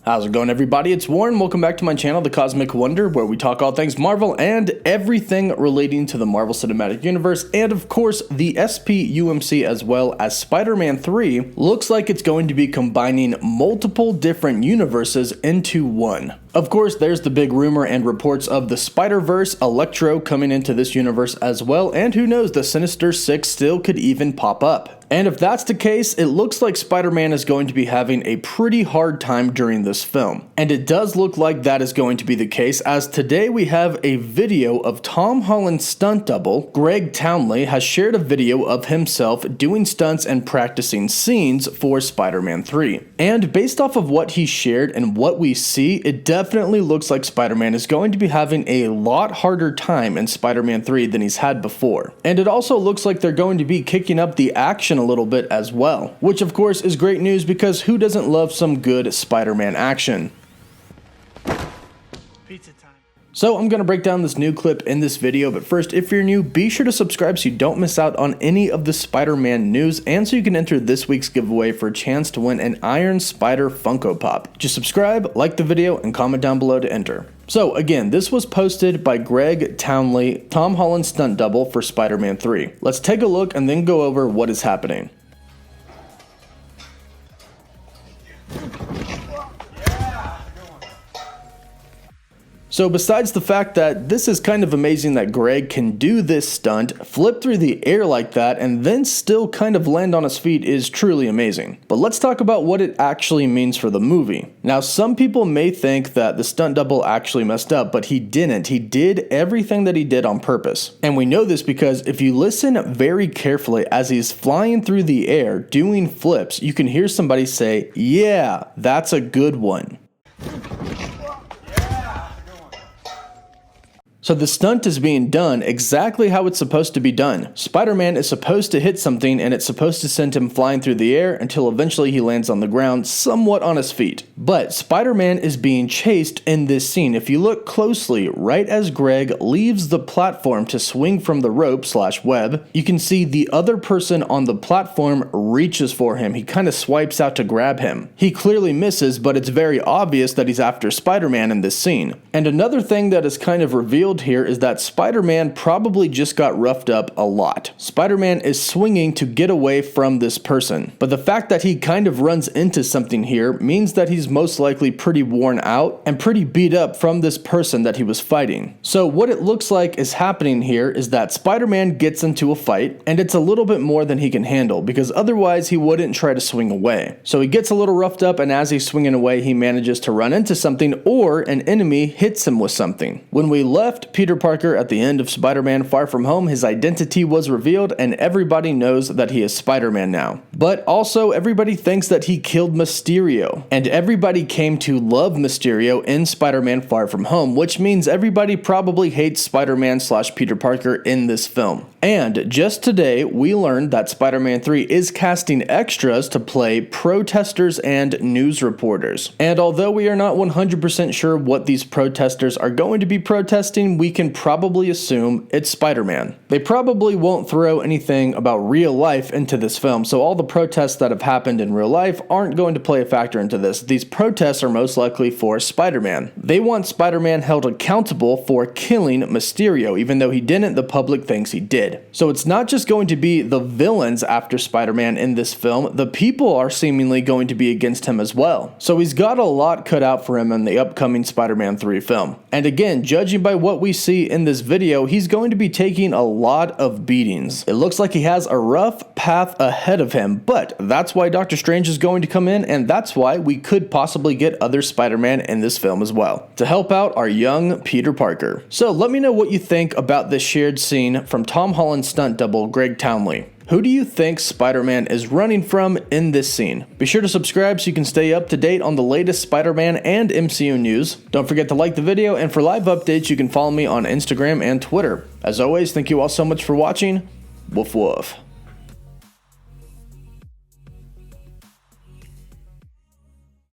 How's it going, everybody? It's Warren. Welcome back to my channel, The Cosmic Wonder, where we talk all things Marvel and everything relating to the Marvel Cinematic Universe, and of course, the SPUMC, as well as Spider-Man 3 looks like it's going to be combining multiple different universes into one. Of course, there's the big rumor and reports of the Spiderverse Electro coming into this universe as well, and who knows, the Sinister Six still could even pop up. And if that's the case, it looks like Spider-Man is going to be having a pretty hard time during this film. And it does look like that is going to be the case, as today we have a video of Tom Holland's stunt double. Greg Townley has shared a video of himself doing stunts and practicing scenes for Spider-Man 3. And based off of what he shared and what we see, it definitely looks like Spider-Man is going to be having a lot harder time in Spider-Man 3 than he's had before. And it also looks like they're going to be kicking up the action a little bit as well, which of course is great news because who doesn't love some good Spider-Man action? Pizza time. So I'm going to break down this new clip in this video, but first, if you're new, be sure to subscribe so you don't miss out on any of the Spider-Man news, and so you can enter this week's giveaway for a chance to win an Iron Spider Funko Pop. Just subscribe, like the video, and comment down below to enter. So again, this was posted by Greg Townley, Tom Holland's stunt double for Spider-Man 3. Let's take a look and then go over what is happening. So besides the fact that this is kind of amazing that Greg can do this stunt, flip through the air like that, and then still kind of land on his feet is truly amazing. But let's talk about what it actually means for the movie. Now, some people may think that the stunt double actually messed up, but he didn't. He did everything that he did on purpose. And we know this because if you listen very carefully as he's flying through the air doing flips, you can hear somebody say, "Yeah, that's a good one." So the stunt is being done exactly how it's supposed to be done. Spider-Man is supposed to hit something and it's supposed to send him flying through the air until eventually he lands on the ground somewhat on his feet. But Spider-Man is being chased in this scene. If you look closely, right as Greg leaves the platform to swing from the rope/web, you can see the other person on the platform reaches for him. He kind of swipes out to grab him. He clearly misses, but it's very obvious that he's after Spider-Man in this scene. And another thing that is kind of revealed here is that Spider-Man probably just got roughed up a lot. Spider-Man is swinging to get away from this person, but the fact that he kind of runs into something here means that he's most likely pretty worn out and pretty beat up from this person that he was fighting. So what it looks like is happening here is that Spider-Man gets into a fight, and it's a little bit more than he can handle because otherwise he wouldn't try to swing away. So he gets a little roughed up, and as he's swinging away, he manages to run into something or an enemy hits him with something. When we left Peter Parker at the end of Spider-Man Far From Home, his identity was revealed and everybody knows that he is Spider-Man now. But also everybody thinks that he killed Mysterio, and everybody came to love Mysterio in Spider-Man Far From Home, which means everybody probably hates Spider-Man/Peter Parker in this film. And just today, we learned that Spider-Man 3 is casting extras to play protesters and news reporters. And although we are not 100% sure what these protesters are going to be protesting, we can probably assume it's Spider-Man. They probably won't throw anything about real life into this film, so all the protests that have happened in real life aren't going to play a factor into this. These protests are most likely for Spider-Man. They want Spider-Man held accountable for killing Mysterio, even though he didn't, the public thinks he did. So it's not just going to be the villains after Spider-Man in this film, the people are seemingly going to be against him as well. So he's got a lot cut out for him in the upcoming Spider-Man 3 film. And again, judging by what we see in this video, he's going to be taking a lot of beatings. It looks like he has a rough path ahead of him, but that's why Doctor Strange is going to come in, and that's why we could possibly get other Spider-Man in this film as well, to help out our young Peter Parker. So let me know what you think about this shared scene from Tom Holland's stunt double, Greg Townley. Who do you think Spider-Man is running from in this scene? Be sure to subscribe so you can stay up to date on the latest Spider-Man and MCU news. Don't forget to like the video, and for live updates, you can follow me on Instagram and Twitter. As always, thank you all so much for watching. Woof woof.